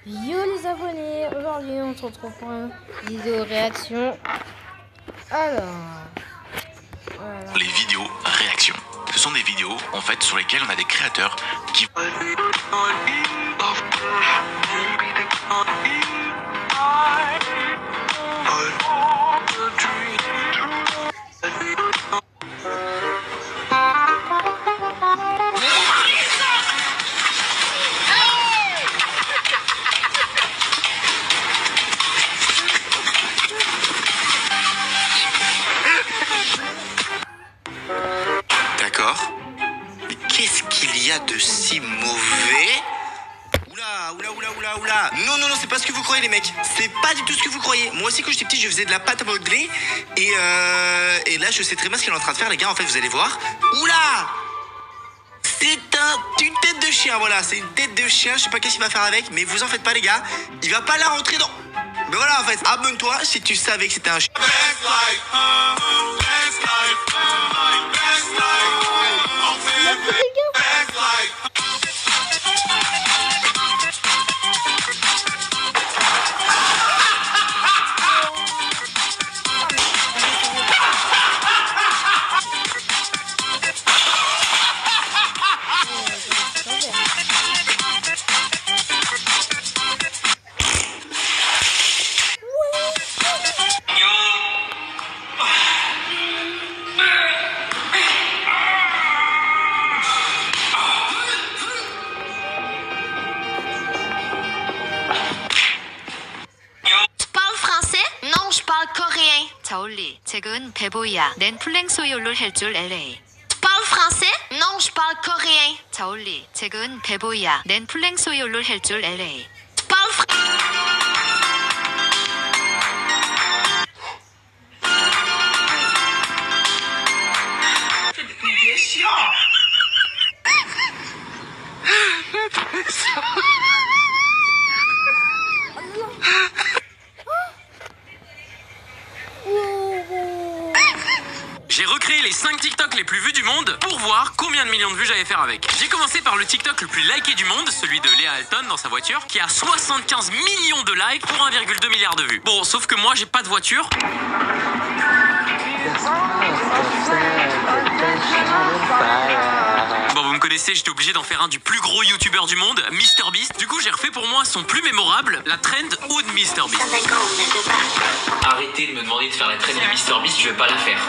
Yo les abonnés, aujourd'hui on se retrouve pour une vidéo réaction. Alors, voilà. Les vidéos réactions. Ce sont des vidéos en fait sur lesquelles on a des créateurs qui... D'accord. Mais qu'est-ce qu'il y a de si mauvais? Oula. Non, c'est pas ce que vous croyez les mecs. C'est pas du tout ce que vous croyez. Moi aussi quand j'étais petit je faisais de la pâte à modeler. Et là je sais très bien ce qu'il est en train de faire les gars. En fait vous allez voir. Oula. C'est une tête de chien, voilà. C'est une tête de chien, je sais pas qu'est-ce qu'il va faire avec. Mais vous en faites pas les gars. Il va pas la rentrer dans... Mais voilà en fait, abonne-toi si tu savais que c'était un chien. coréen. 자올리, 책은 배보이야. 낸 플랭소이올로 헬줄 LA. Tu parles français? Non, je parle coréen. 자올리, 책은 배보이야. 낸 플랭소이올로 헬줄 LA. Tu parles français? J'ai recréé les 5 TikTok les plus vus du monde pour voir combien de millions de vues j'allais faire avec. J'ai commencé par le TikTok le plus liké du monde, celui de Léa Alton dans sa voiture, qui a 75 millions de likes pour 1,2 milliard de vues. Bon, sauf que moi j'ai pas de voiture. Bon, vous me connaissez, j'étais obligé d'en faire un du plus gros youtubeur du monde, MrBeast. Du coup, j'ai refait pour moi son plus mémorable, la trend ou de MrBeast. Arrêtez de me demander de faire la trend de MrBeast, je vais pas la faire.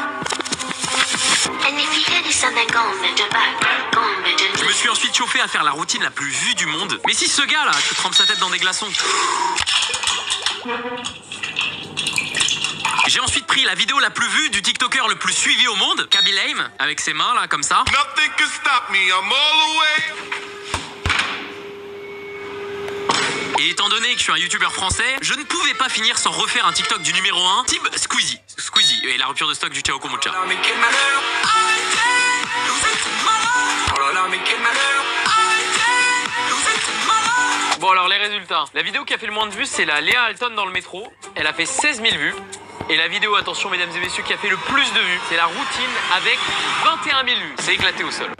Je me suis ensuite chauffé à faire la routine la plus vue du monde. Mais si ce gars là, qui trempe sa tête dans des glaçons. J'ai ensuite pris la vidéo la plus vue du TikToker le plus suivi au monde, Kaby Lame, avec ses mains là comme ça. Et étant donné que je suis un youtubeur français, je ne pouvais pas finir sans refaire un TikTok du numéro 1, type Squeezie et la rupture de stock du Ciao Kombucha. Bon alors les résultats. La vidéo qui a fait le moins de vues, c'est la Léa Alton dans le métro. Elle a fait 16 000 vues. Et la vidéo, attention mesdames et messieurs, qui a fait le plus de vues, c'est la routine avec 21 000 vues. C'est éclaté au sol.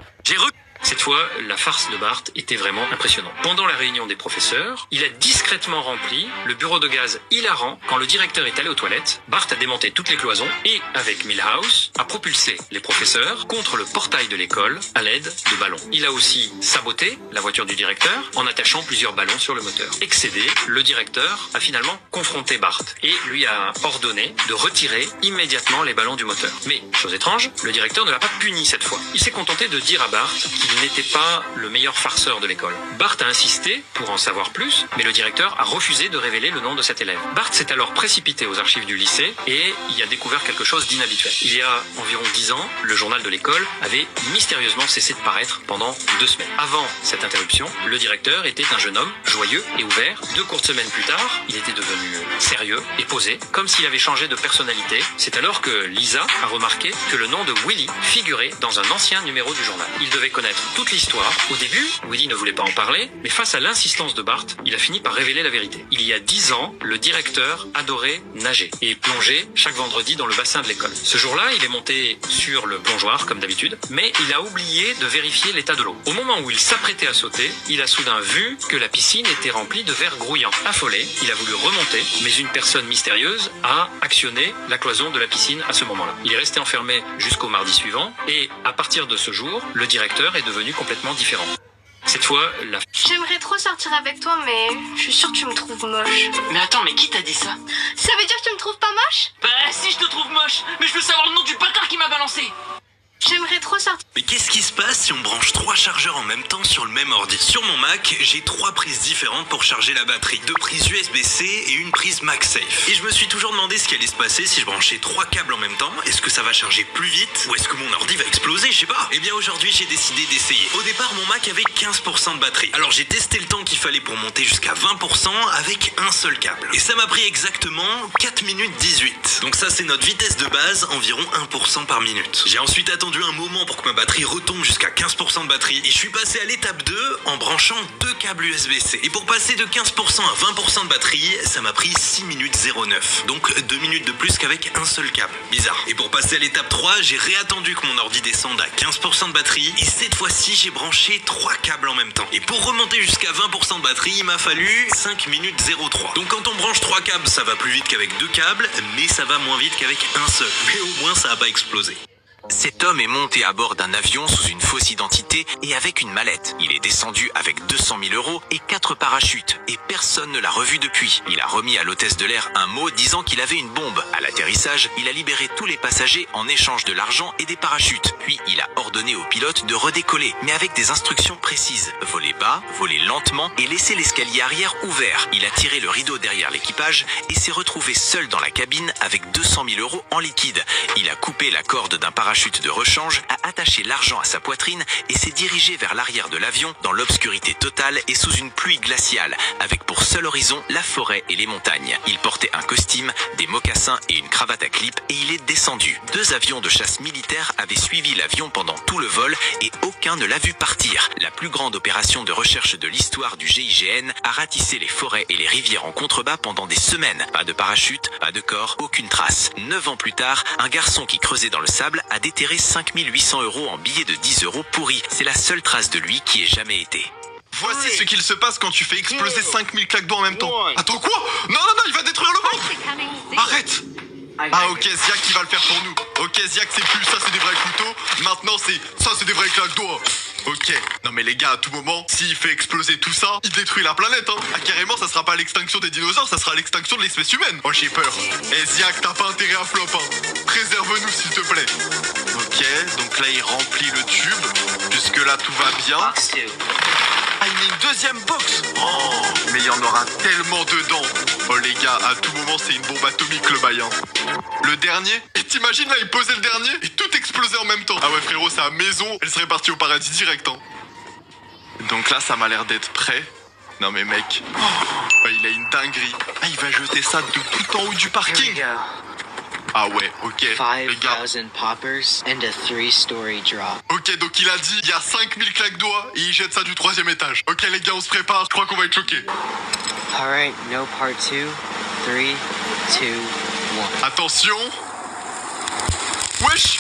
Cette fois, la farce de Bart était vraiment impressionnante. Pendant la réunion des professeurs, il a discrètement rempli le bureau de gaz hilarant quand le directeur est allé aux toilettes. Bart a démonté toutes les cloisons et, avec Milhouse, a propulsé les professeurs contre le portail de l'école à l'aide de ballons. Il a aussi saboté la voiture du directeur en attachant plusieurs ballons sur le moteur. Excédé, le directeur a finalement confronté Bart et lui a ordonné de retirer immédiatement les ballons du moteur. Mais, chose étrange, le directeur ne l'a pas puni cette fois. Il s'est contenté de dire à Bart qu'il n'était pas le meilleur farceur de l'école. Bart a insisté pour en savoir plus, mais le directeur a refusé de révéler le nom de cet élève. Bart s'est alors précipité aux archives du lycée et y a découvert quelque chose d'inhabituel. Il y a environ 10 ans, le journal de l'école avait mystérieusement cessé de paraître pendant 2 semaines. Avant cette interruption, le directeur était un jeune homme joyeux et ouvert. 2 courtes semaines plus tard, il était devenu sérieux et posé, comme s'il avait changé de personnalité. C'est alors que Lisa a remarqué que le nom de Willy figurait dans un ancien numéro du journal. Il devait connaître toute l'histoire. Au début, Woody ne voulait pas en parler, mais face à l'insistance de Bart, il a fini par révéler la vérité. Il y a 10 ans, le directeur adorait nager et plonger chaque vendredi dans le bassin de l'école. Ce jour-là, il est monté sur le plongeoir, comme d'habitude, mais il a oublié de vérifier l'état de l'eau. Au moment où il s'apprêtait à sauter, il a soudain vu que la piscine était remplie de verre grouillant. Affolé, il a voulu remonter, mais une personne mystérieuse a actionné la cloison de la piscine à ce moment-là. Il est resté enfermé jusqu'au mardi suivant, et à partir de ce jour, le directeur est devenu complètement différent. Cette fois, la... J'aimerais trop sortir avec toi, mais je suis sûre que tu me trouves moche. Mais attends, mais qui t'a dit ça? Ça veut dire que tu me trouves pas moche? Bah si je te trouve moche, mais je veux savoir le nom du bâtard qui m'a balancé. J'aimerais trop sortir. Mais qu'est-ce qui se passe si on branche 3 chargeurs en même temps sur le même ordi? Sur mon Mac, j'ai 3 prises différentes pour charger la batterie. 2 prises USB-C et une prise MagSafe. Et je me suis toujours demandé ce qui allait se passer si je branchais 3 câbles en même temps. Est-ce que ça va charger plus vite? Ou est-ce que mon ordi va exploser? Je sais pas. Eh bien aujourd'hui, j'ai décidé d'essayer. Au départ, mon Mac avait 15% de batterie. Alors j'ai testé le temps qu'il fallait pour monter jusqu'à 20% avec un seul câble. Et ça m'a pris exactement 4 minutes 18. Donc ça, c'est notre vitesse de base, environ 1% par minute. J'ai ensuite attendu un moment pour que ma batterie retombe jusqu'à 15% de batterie et je suis passé à l'étape 2 en branchant 2 câbles USB-C. Et pour passer de 15% à 20% de batterie, ça m'a pris 6 minutes 09. Donc 2 minutes de plus qu'avec un seul câble. Bizarre. Et pour passer à l'étape 3, j'ai réattendu que mon ordi descende à 15% de batterie et cette fois-ci, j'ai branché 3 câbles en même temps. Et pour remonter jusqu'à 20% de batterie, il m'a fallu 5 minutes 03. Donc quand on branche 3 câbles, ça va plus vite qu'avec 2 câbles, mais ça va moins vite qu'avec un seul. Mais au moins, ça n'a pas explosé. Cet homme est monté à bord d'un avion sous une fausse identité et avec une mallette. Il est descendu avec 200 000 € et 4 parachutes et personne ne l'a revu depuis. Il a remis à l'hôtesse de l'air un mot disant qu'il avait une bombe. À l'atterrissage, il a libéré tous les passagers en échange de l'argent et des parachutes. Puis il a ordonné au pilote de redécoller, mais avec des instructions précises. Voler bas, voler lentement et laisser l'escalier arrière ouvert. Il a tiré le rideau derrière l'équipage et s'est retrouvé seul dans la cabine avec 200 000 € en liquide. Il a coupé la corde d'un parachute de rechange, a attaché l'argent à sa poitrine et s'est dirigé vers l'arrière de l'avion dans l'obscurité totale et sous une pluie glaciale, avec pour seul horizon la forêt et les montagnes. Il portait un costume, des mocassins et une cravate à clip et il est descendu. 2 avions de chasse militaire avaient suivi l'avion pendant tout le vol et aucun ne l'a vu partir. La plus grande opération de recherche de l'histoire du GIGN a ratissé les forêts et les rivières en contrebas pendant des semaines. Pas de parachute, pas de corps, aucune trace. 9 ans plus tard, un garçon qui creusait dans le sable a déterré 5 800 € en billets de 10 € pourris. C'est la seule trace de lui qui ait jamais été. Voici ce qu'il se passe quand tu fais exploser 5000 claques d'eau en même temps. Attends quoi? Non, il va détruire le monde. Arrête. Ah ok, Ziak qui va le faire pour nous. Ok, Ziak, c'est plus ça, c'est des vrais couteaux. Maintenant c'est des vraies claques d'eau. Ok, non mais les gars, à tout moment, s'il fait exploser tout ça, il détruit la planète, hein. Ah carrément, ça sera pas l'extinction des dinosaures, ça sera l'extinction de l'espèce humaine. Oh j'ai peur. Eh Ziak, t'as pas intérêt à flop, hein. Préserve-nous s'il te plaît. Ok, donc là il remplit le tube. Jusque là tout va bien. Ah, il met une deuxième box. Oh, mais il y en aura tellement dedans. Oh les gars, à tout moment c'est une bombe atomique le bail, hein. Le dernier. Et t'imagines là, il posait le dernier et tout explosait en même temps. Ah ouais frérot, sa maison, elle serait partie au paradis direct, hein. Donc là, ça m'a l'air d'être prêt. Non mais mec, oh, il a une dinguerie. Ah, il va jeter ça de tout en haut du parking. Ah ouais, ok, les gars. 5,000 poppers and a 3-story drop. Ok, donc il a dit, il y a 5000 claques d'oie et il jette ça du 3e étage. Ok les gars, on se prépare, je crois qu'on va être choqués. Alright, no part 2. 3, 2, 1. Attention. Wesh.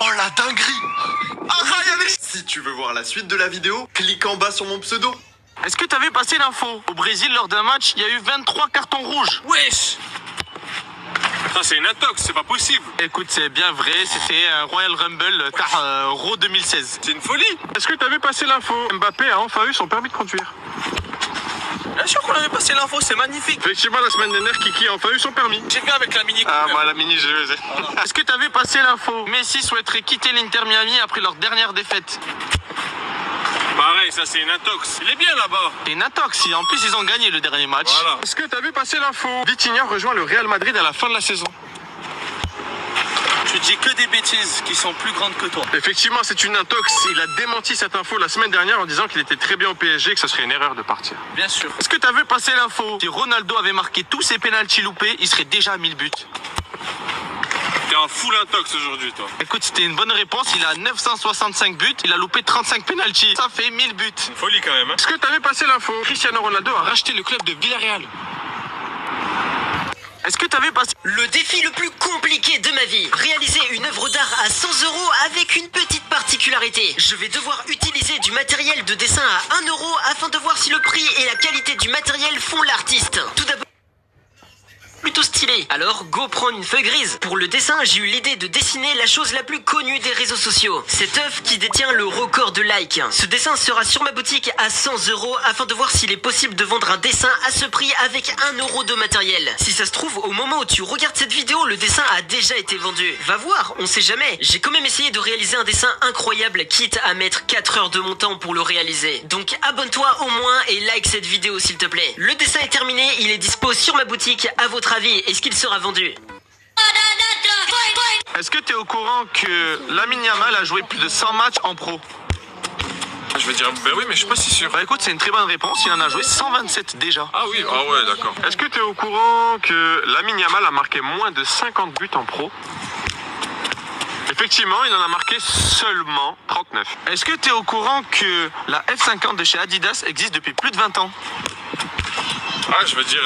Oh la dinguerie. Ah, allez. Si tu veux voir la suite de la vidéo, clique en bas sur mon pseudo. Est-ce que t'avais passé l'info? Au Brésil, lors d'un match, il y a eu 23 cartons rouges. Wesh. Ça c'est une intox, c'est pas possible. Écoute, c'est bien vrai, c'était un Royal Rumble car Raw 2016. C'est une folie. Est-ce que t'avais passé l'info? Mbappé a enfin eu son permis de conduire. Bien sûr qu'on avait passé l'info, c'est magnifique. Effectivement, la semaine dernière, Kiki a enfin eu son permis. J'ai vu avec la mini. Ah, bah la mini, je le sais. Est-ce que t'avais passé l'info? Messi souhaiterait quitter l'Inter Miami après leur dernière défaite. Pareil, ça c'est une intox. Il est bien là-bas. Et une intox, en plus ils ont gagné le dernier match. Voilà. Est-ce que t'avais passé l'info? Vitinha rejoint le Real Madrid à la fin de la saison. Tu dis que des bêtises qui sont plus grandes que toi. Effectivement, c'est une intox. Il a démenti cette info la semaine dernière en disant qu'il était très bien au PSG et que ce serait une erreur de partir. Bien sûr. Est-ce que t'avais passé l'info? Si Ronaldo avait marqué tous ses pénaltys loupés, il serait déjà à 1000 buts. T'es un full intox aujourd'hui, toi. Écoute, c'était une bonne réponse. Il a 965 buts. Il a loupé 35 pénaltys. Ça fait 1000 buts. Une folie quand même. Hein. Est-ce que t'avais passé l'info? Cristiano Ronaldo a racheté le club de Villarreal. Est-ce que t'avais passé... Le défi le plus compliqué de ma vie. Réaliser une œuvre d'art à 100 € avec une petite particularité. Je vais devoir utiliser du matériel de dessin à 1 € afin de voir si le prix et la qualité du matériel font l'artiste. Tout d'abord... plutôt stylé. Alors, go prendre une feuille grise. Pour le dessin, j'ai eu l'idée de dessiner la chose la plus connue des réseaux sociaux. Cette œuvre qui détient le record de likes. Ce dessin sera sur ma boutique à 100 € afin de voir s'il est possible de vendre un dessin à ce prix avec 1 € de matériel. Si ça se trouve, au moment où tu regardes cette vidéo, le dessin a déjà été vendu. Va voir, on sait jamais. J'ai quand même essayé de réaliser un dessin incroyable, quitte à mettre 4 heures de mon temps pour le réaliser. Donc abonne-toi au moins et like cette vidéo s'il te plaît. Le dessin est terminé, il est dispo sur ma boutique. À votre avis, est-ce qu'il sera vendu? Est-ce que t'es au courant que Lamine Yamal a joué plus de 100 matchs en pro? Je vais dire, ben oui, mais je suis pas si sûr. Bah écoute, c'est une très bonne réponse. Il en a joué 127 déjà. Ah oui, ah ouais, d'accord. Est-ce que t'es au courant que Lamine Yamal a marqué moins de 50 buts en pro? Effectivement, il en a marqué seulement 39. Est-ce que t'es au courant que la F50 de chez Adidas existe depuis plus de 20 ans? Ah, je veux dire,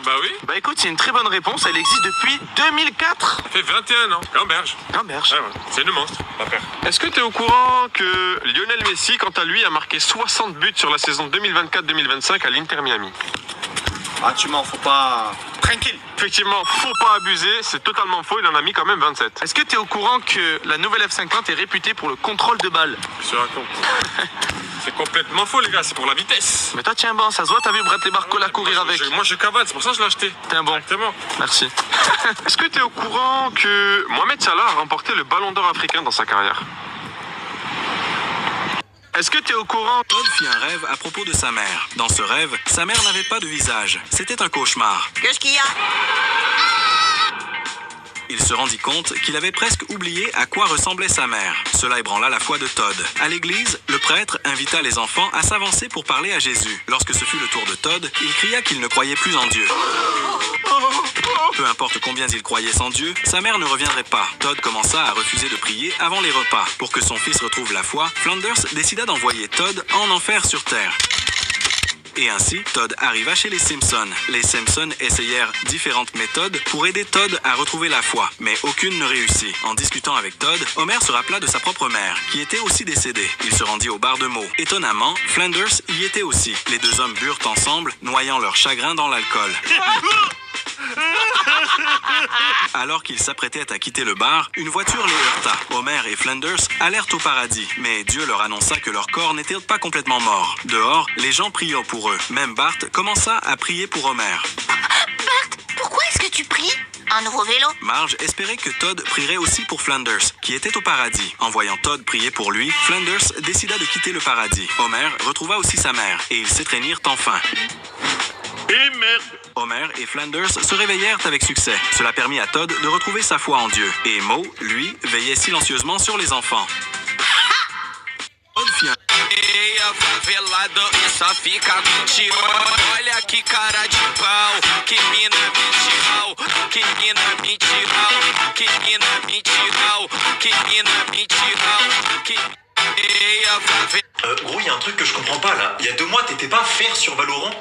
bah oui. Bah écoute, c'est une très bonne réponse. Elle existe depuis 2004. Ça fait 21 ans. Gamberge. Gamberge. Ouais, ouais. C'est le monstre, ma père. Est-ce que t'es au courant que Lionel Messi, quant à lui, a marqué 60 buts sur la saison 2024-2025 à l'Inter Miami? Ah, tu m'en faut pas. Tranquille. Effectivement, faut pas abuser, c'est totalement faux, il en a mis quand même 27. Est-ce que t'es au courant que la nouvelle F50 est réputée pour le contrôle de balle? Je te raconte. C'est complètement faux, les gars, c'est pour la vitesse. Mais toi, tiens bon, ça se voit, t'as vu Bradley Barcola courir avec. Moi, je cavale, c'est pour ça que je l'ai acheté. T'es un bon. Exactement. Merci. Est-ce que t'es au courant que Mohamed Salah a remporté le ballon d'or africain dans sa carrière? Est-ce que t'es au courant? Todd fit un rêve à propos de sa mère. Dans ce rêve, sa mère n'avait pas de visage. C'était un cauchemar. Qu'est-ce qu'il y a? Il se rendit compte qu'il avait presque oublié à quoi ressemblait sa mère. Cela ébranla la foi de Todd. À l'église, le prêtre invita les enfants à s'avancer pour parler à Jésus. Lorsque ce fut le tour de Todd, il cria qu'il ne croyait plus en Dieu. Peu importe combien il croyait sans Dieu, sa mère ne reviendrait pas. Todd commença à refuser de prier avant les repas. Pour que son fils retrouve la foi, Flanders décida d'envoyer Todd en enfer sur Terre. Et ainsi, Todd arriva chez les Simpsons. Les Simpsons essayèrent différentes méthodes pour aider Todd à retrouver la foi, mais aucune ne réussit. En discutant avec Todd, Homer se rappela de sa propre mère, qui était aussi décédée. Il se rendit au bar de mots. Étonnamment, Flanders y était aussi. Les deux hommes burent ensemble, noyant leur chagrin dans l'alcool. Alors qu'ils s'apprêtaient à quitter le bar, une voiture les heurta. Homer et Flanders allèrent au paradis, mais Dieu leur annonça que leur corps n'était pas complètement mort. Dehors, les gens prièrent pour eux. Même Bart commença à prier pour Homer. Bart, pourquoi est-ce que tu pries? Un nouveau vélo? Marge espérait que Todd prierait aussi pour Flanders, qui était au paradis. En voyant Todd prier pour lui, Flanders décida de quitter le paradis. Homer retrouva aussi sa mère, et ils s'étreignirent enfin. Et merde! Homer et Flanders se réveillèrent avec succès. Cela permit à Todd de retrouver sa foi en Dieu. Et Moe, lui, veillait silencieusement sur les enfants. Todd fit un... Gros, il y a un truc que je comprends pas là. Il y a 2 mois, t'étais pas fer sur Valorant?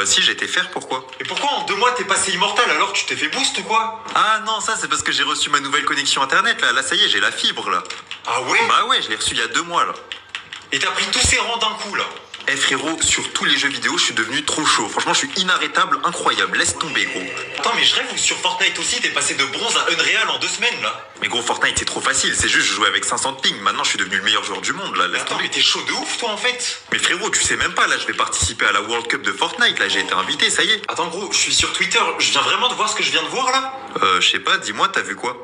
Si, j'étais fer, pourquoi? Et pourquoi en 2 mois t'es passé immortel alors que tu t'es fait boost ou quoi? Ah non, ça c'est parce que j'ai reçu ma nouvelle connexion internet là. Là ça y est, j'ai la fibre là. Ah ouais? Bah ouais, je l'ai reçu il y a 2 mois là. Et t'as pris tous ces rangs d'un coup là? Eh frérot, sur tous les jeux vidéo, je suis devenu trop chaud. Franchement, je suis inarrêtable, incroyable. Laisse tomber, gros. Attends, mais je rêve où sur Fortnite aussi, t'es passé de bronze à Unreal en 2 semaines, là. Mais gros, Fortnite, c'est trop facile. C'est juste, je jouais avec 500 de ping. Maintenant, je suis devenu le meilleur joueur du monde, là. Laisse tomber. Mais t'es chaud de ouf, toi, en fait. Mais frérot, tu sais même pas, là, je vais participer à la World Cup de Fortnite. Là, j'ai été invité, ça y est. Attends, gros, je suis sur Twitter. Je viens vraiment de voir ce que je viens de voir, là. Je sais pas, dis-moi, t'as vu quoi?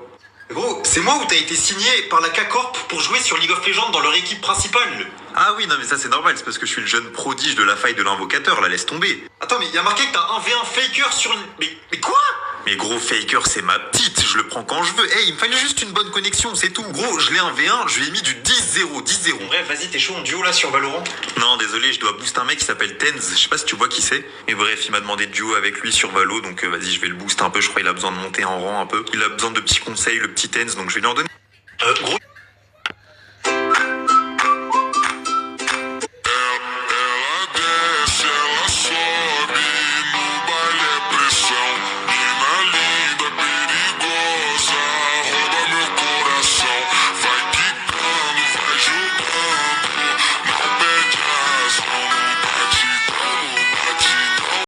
Gros, c'est moi où t'as été signé par la K-Corp pour jouer sur League of Legends dans leur équipe principale. Ah oui, non mais ça c'est normal, c'est parce que je suis le jeune prodige de la faille de l'invocateur, là, laisse tomber. Attends, mais il y a marqué que t'as un V1 faker sur... Mais quoi? Mais gros, Faker, c'est ma petite, je le prends quand je veux. Hey, il me fallait juste une bonne connexion, c'est tout. Gros, je l'ai un V1, je lui ai mis du 10-0, 10-0. Bref, vas-y, t'es chaud en duo là sur Valorant? Non, désolé, je dois booster un mec qui s'appelle Tenz, je sais pas si tu vois qui c'est. Mais bref, il m'a demandé de duo avec lui sur Valo, donc vas-y, je vais le booster un peu, je crois qu'il a besoin de monter en rang un peu. Il a besoin de petits conseils, le petit Tenz, donc je vais lui en donner. Gros...